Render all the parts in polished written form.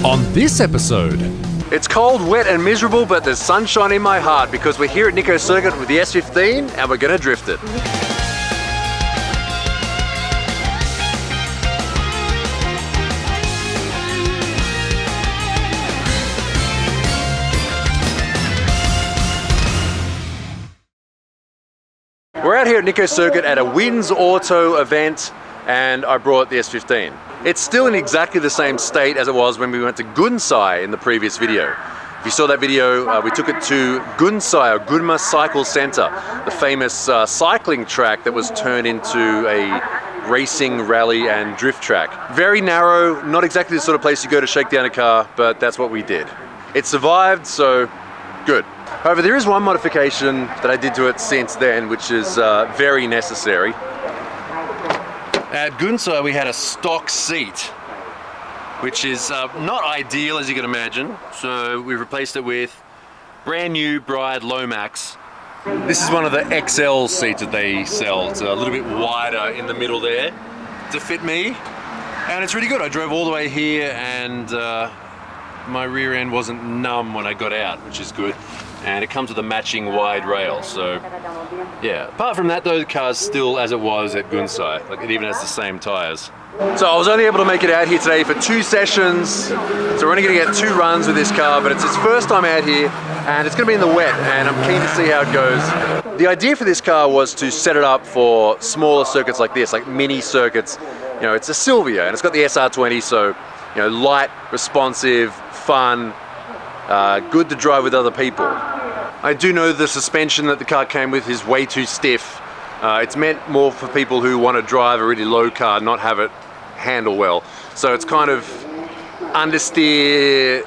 On this episode, it's cold, wet and miserable, but there's sunshine in my heart because we're here at Nico's circuit with the S15 and we're gonna drift it. We're out here at Nico's circuit at a Wins Auto event and I brought the S15. It's still in exactly the same state as it was when we went to Gunsai in the previous video. If you saw that video, we took it to Gunsai, or Gunma Cycle Center, the famous cycling track that was turned into a racing, rally and drift track. Very narrow, not exactly the sort of place you go to shake down a car, but that's what we did. It survived, so good. However, there is one modification that I did to it since then, which is very necessary. At Gunsai, we had a stock seat, which is not ideal, as you can imagine. So we replaced it with brand new Bride Lomax. This is one of the XL seats that they sell. It's a little bit wider in the middle there to fit me. And it's really good. I drove all the way here and my rear end wasn't numb when I got out, which is good. And it comes with a matching wide rail, so yeah. Apart from that though, the car's still as it was at Gunsai. Like, it even has the same tires. So I was only able to make it out here today for 2 sessions. So we're only gonna get 2 runs with this car, but it's its first time out here and it's gonna be in the wet and I'm keen to see how it goes. The idea for this car was to set it up for smaller circuits like this, like mini circuits. You know, it's a Silvia and it's got the SR20, so you know, light, responsive, fun, good to drive with other people. I do know the suspension that the car came with is way too stiff. It's meant more for people who want to drive a really low car, not have it handle well. So it's kind of understeer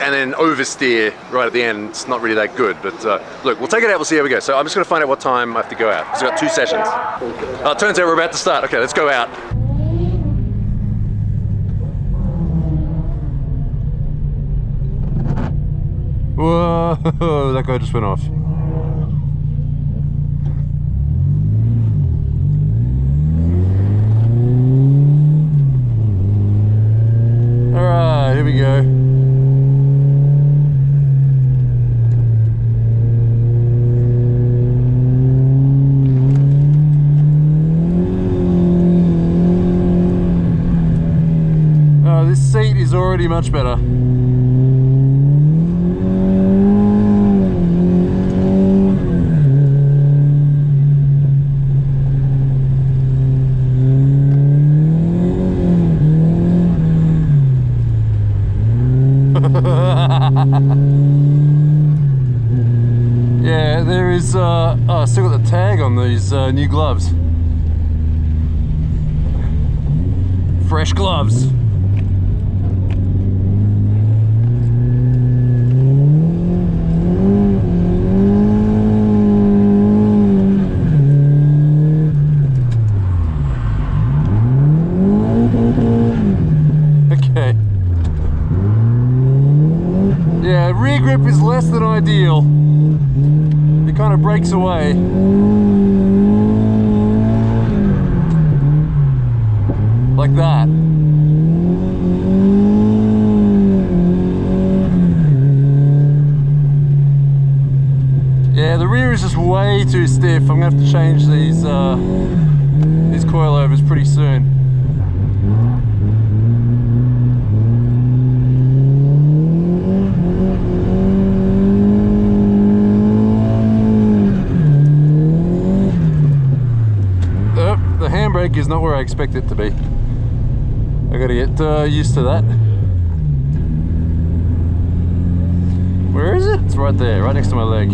and then oversteer right at the end. It's not really that good, but look, we'll take it out, we'll see how we go. So I'm just gonna find out what time I have to go out. So I've got 2 sessions. It turns out we're about to start. Okay, let's go out. Whoa, that guy just went off. All right, here we go. Oh, this seat is already much better. Yeah, there is, oh, I still got the tag on these new gloves. Fresh gloves. Okay. Yeah, rear grip is less than ideal. It kind of breaks away. Like that. Yeah, the rear is just way too stiff. I'm gonna have to change these coilovers pretty soon. Handbrake is not where I expect it to be. I gotta get used to that. Where is it? It's right there, right next to my leg.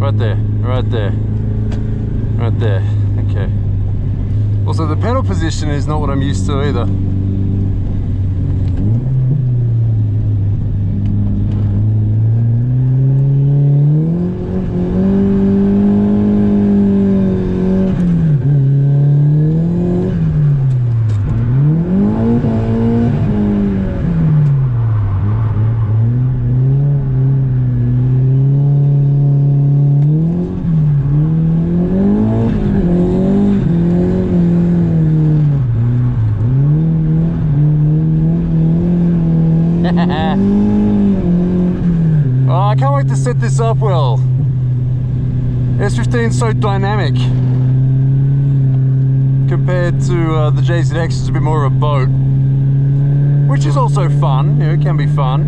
Right there, right there, right there. Okay. Also, the pedal position is not what I'm used to either. Oh, I can't wait to set this up well. S15 is so dynamic compared to the JZX, is a bit more of a boat, which is also fun. You know, it can be fun.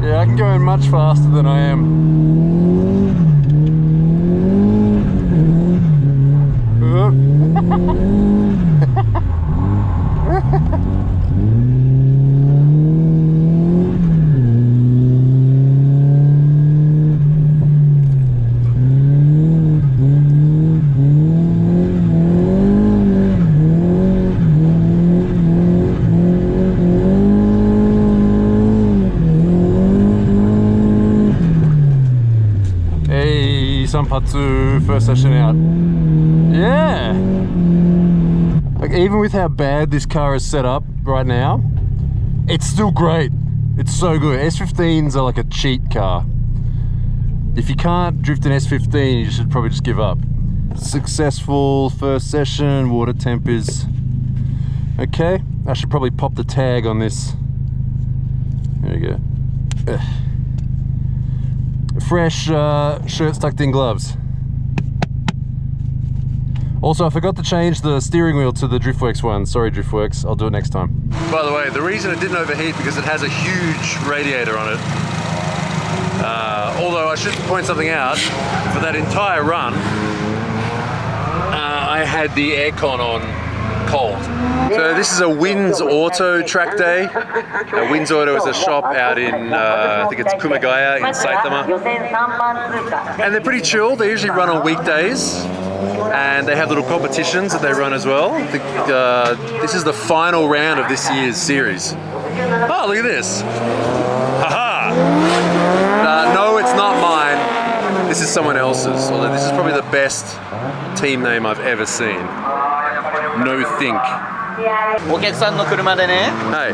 Yeah, I can go in much faster than I am. Sanpatsu, first session out. Yeah! Like, even with how bad this car is set up right now, it's still great. It's so good. S15s are like a cheat car. If you can't drift an S15, you should probably just give up. Successful first session, water temp is okay. I should probably pop the tag on this. There you go. Ugh. Fresh shirt tucked in gloves. Also, I forgot to change the steering wheel to the Driftworks one. Sorry, Driftworks, I'll do it next time. By the way, the reason it didn't overheat because it has a huge radiator on it. Although I should point something out, for that entire run, I had the aircon on cold. So this is a Wins Auto track day. Wins Auto is a shop out in, I think it's Kumagaya in Saitama. And they're pretty chill. They usually run on weekdays. And they have little competitions that they run as well. I think this is the final round of this year's series. Oh, look at this. Haha! No, it's not mine. This is someone else's. Although this is probably the best team name I've ever seen. No think. お客さんの車でね、は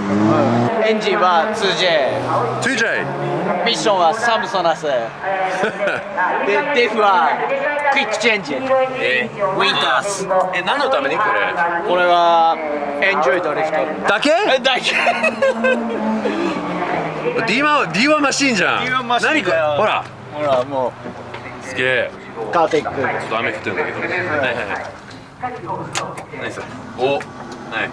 い。エンジンは 2J、 2J ミッションはサムソナス、でデフはクイックチェンジ、ウィンタース。何のためにこれ？これはエンジョイドリフトだけ？だけ。D1 マシンじゃん。 D1 マシンだよ。何これ？ほら。ほらもう。すげえ。カーテック。ちょっと雨降ってるんだけど。はいはいはい。何それ？お。はい。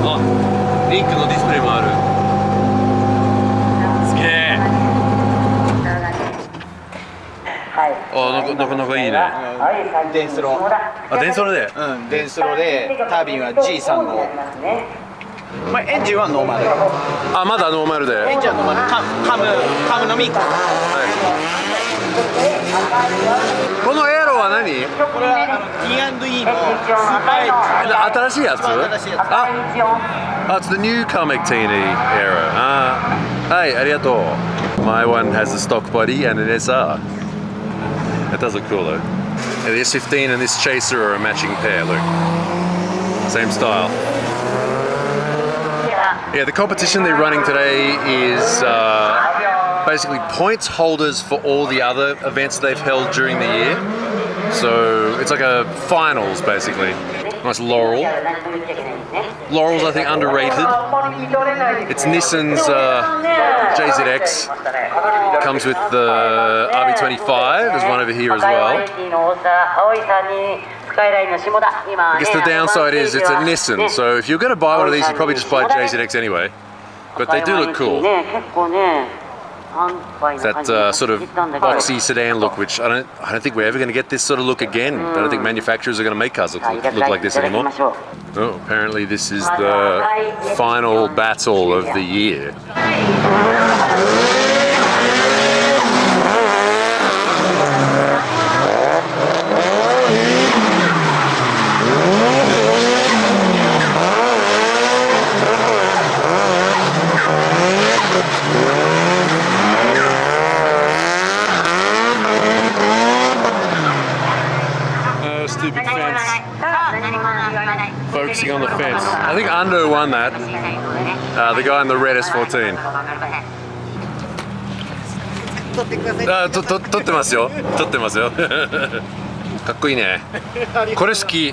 あ、リンクのディスプレイもある。すげえ。あ、なかなかいいね。電スロ。あ、電ソロで。うん、電スロでタービンは G35。まあエンジンはノーマル。あ、まだノーマルで。エンジンはノーマル。カムのみ。はい。このエアロは何？これはT&E のスーパーエッジ。新しいやつ？新しいやつ。あ、it's the new Comic Teeny era. はい、ありがとう。My one has a stock body and an SR. That does look cool though. And the S15 and this Chaser are a matching pair. Look, same style. Yeah, the competition they're running today is basically points holders for all the other events they've held during the year. So it's like a finals basically. Nice Laurel. Laurel's I think underrated. It's Nissan's JZX. Comes with the RB25. There's one over here as well. I guess the downside is it's a Nissan, so if you're going to buy one of these, you probably just buy JZX anyway. But they do look cool. That sort of boxy sedan look, which I don't think we're ever going to get this sort of look again. I don't think manufacturers are going to make cars look like this anymore. Oh, apparently this is the final battle of the year. Stupid fence. Focusing on the fence. I think Ando won that. The guy in the red S15. 撮ってますよ。撮ってますよ。かっこいいね。これ好き。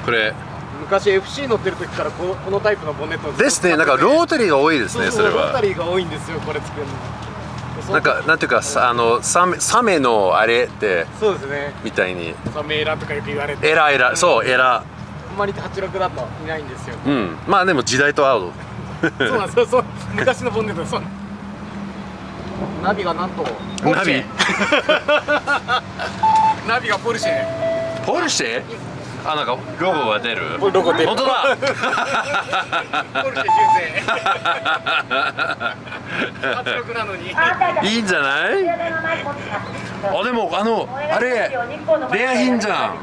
これ。昔 FC 乗ってる時からこのタイプのボンネットですね。なんかロータリーが多いですね。それは。ロータリーが多いんですよ。これ作るの。なんかなんていうかサメのあれってそうですね。みたいに。サメエラとかよく言われて。エラそうエラ。あんまり86だといないんですよ。うん。まあでも時代と合う。そうなんですよ。そう昔のボンネットそう。ナビがなんとナビナビがポルシェ。ポルシェ？あ、なんかロゴが出る。ロゴ出る。本当だ。ポルシェ純正。86なのに。いいんじゃない？あ、でもあれレア品じゃん。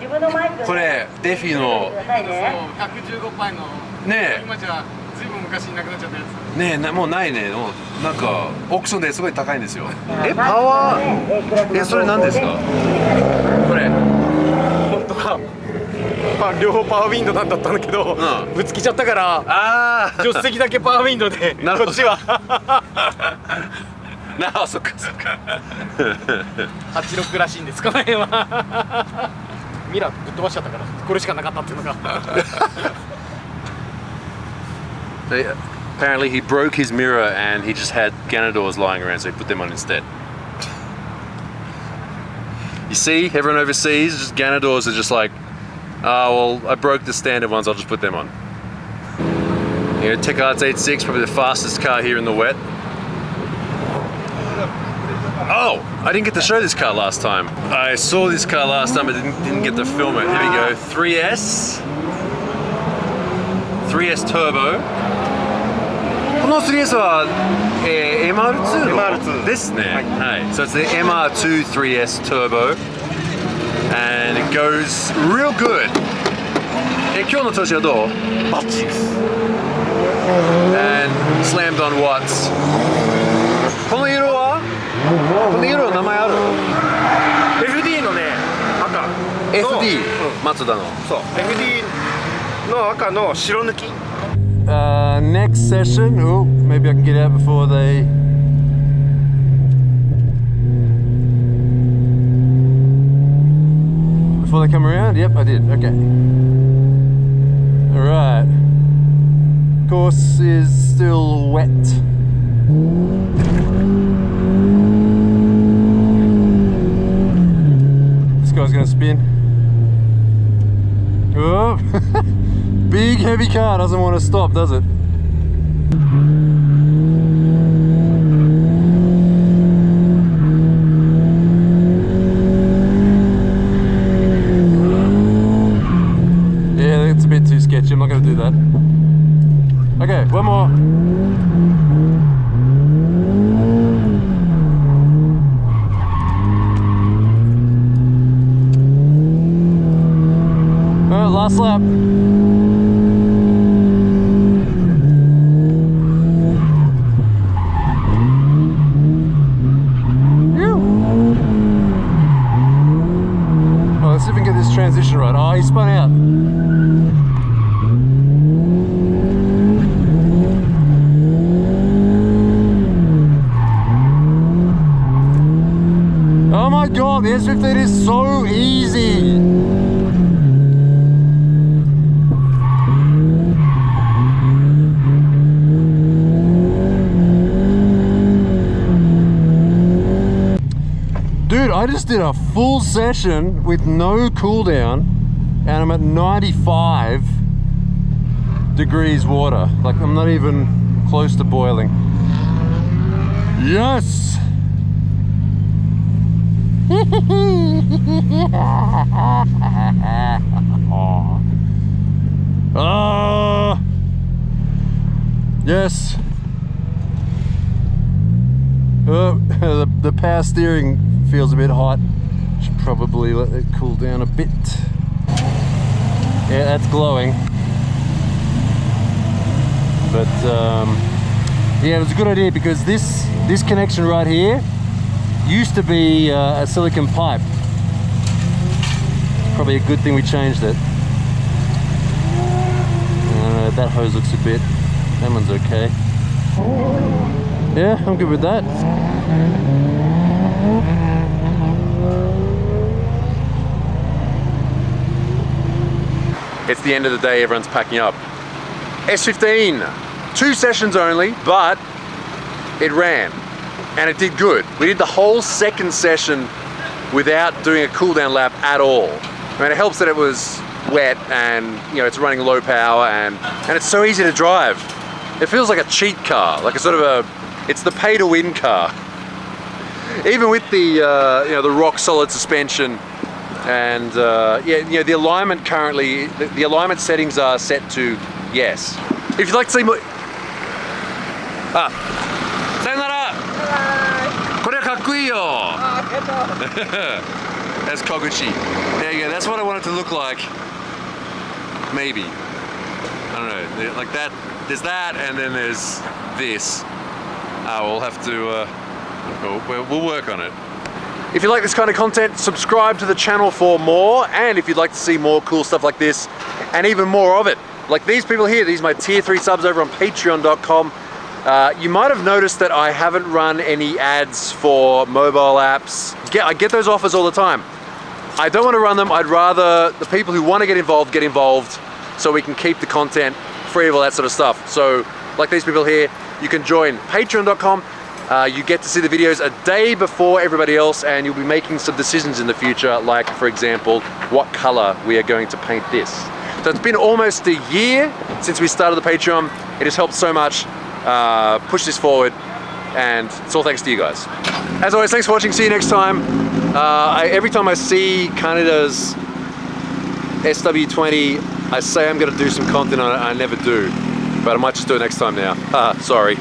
これデフィの。そう115パイの。ねえ。今じゃずいぶん昔になくなっちゃったやつ。ねえ、もうないね。もうなんかオークションですごい高いんですよ。パワーそれ何ですか？これ。本当は。まあ両方パワーウィンドウなんだったんだけど、ぶつけちゃったから助手席だけパワーウィンドウでこっちはそっかそっか。86らしいんですこの辺は。ミラーぶっ飛ばしちゃったからこれしかなかったっていうのが。Apparently he broke his mirror and he just had Ganadors lying around, so he put them on instead. You see, everyone overseas, just Ganadors are just like, oh, well, I broke the standard ones, I'll just put them on. You know, Tech Arts 86, probably the fastest car here in the wet. Oh, I didn't get to show this car last time. I saw this car last time, but didn't get to film it. Here we go, 3S Turbo. この 3S は、MR2 ですね。はい。So it's the MR2 3S Turbo, and it goes real good. 今日の調子はどう？バッチリです。And slammed on watts. この色は名前ある？ FD のね赤。FD マツダの。そう。FD の赤の白抜き。Next session, oh, maybe I can get out before they come around. Yep, I did. Okay. All right. Course is still wet. This guy's gonna spin. Oh. Big heavy car doesn't want to stop, does it? Yeah, it's a bit too sketchy. I'm not going to do that. Okay, one more. All right, last lap. Let's see if we can get this transition right. Oh, he spun out. Oh my god, the S15 is so easy. Dude, I just did a full session with no cool down and I'm at 95 degrees water. Like I'm not even close to boiling. Yes! Yes. The power steering feels a bit hot. Should probably let it cool down a bit. Yeah, that's glowing. But yeah, it was a good idea because this connection right here used to be a silicon pipe. Probably a good thing we changed it. That hose looks a bit That one's okay. Yeah, I'm good with that. It's the end of the day, everyone's packing up. S15, 2 sessions only, but it ran and it did good. We did the whole second session without doing a cool down lap at all. I mean, it helps that it was wet and it's running low power and it's so easy to drive. It feels like a cheat car, like a sort of it's the pay to win car. Even with the the rock solid suspension and the alignment currently, the alignment settings are set to yes. If you'd like to see more, sayonara. Kore ka kakkui yo. That's Koguchi. There you go. That's what I want it to look like. Maybe. I don't know. Like that. There's that, and then there's this. We'll have to. We'll work on it. If you like this kind of content, subscribe to the channel for more. And if you'd like to see more cool stuff like this, and even more of it, like these people here, these are my tier 3 subs over on patreon.com. You might have noticed that I haven't run any ads for mobile apps. I get those offers all the time. I don't want to run them. I'd rather the people who want to get involved so we can keep the content free of all that sort of stuff. So like these people here, you can join patreon.com. You get to see the videos a day before everybody else, and you'll be making some decisions in the future, like for example, what color we are going to paint this. So it's been almost a year since we started the Patreon. It has helped so much push this forward, and it's all thanks to you guys. As always, thanks for watching. See you next time. Every time I see Kaneda's SW20, I say I'm going to do some content on it. I never do, but I might just do it next time now. Sorry.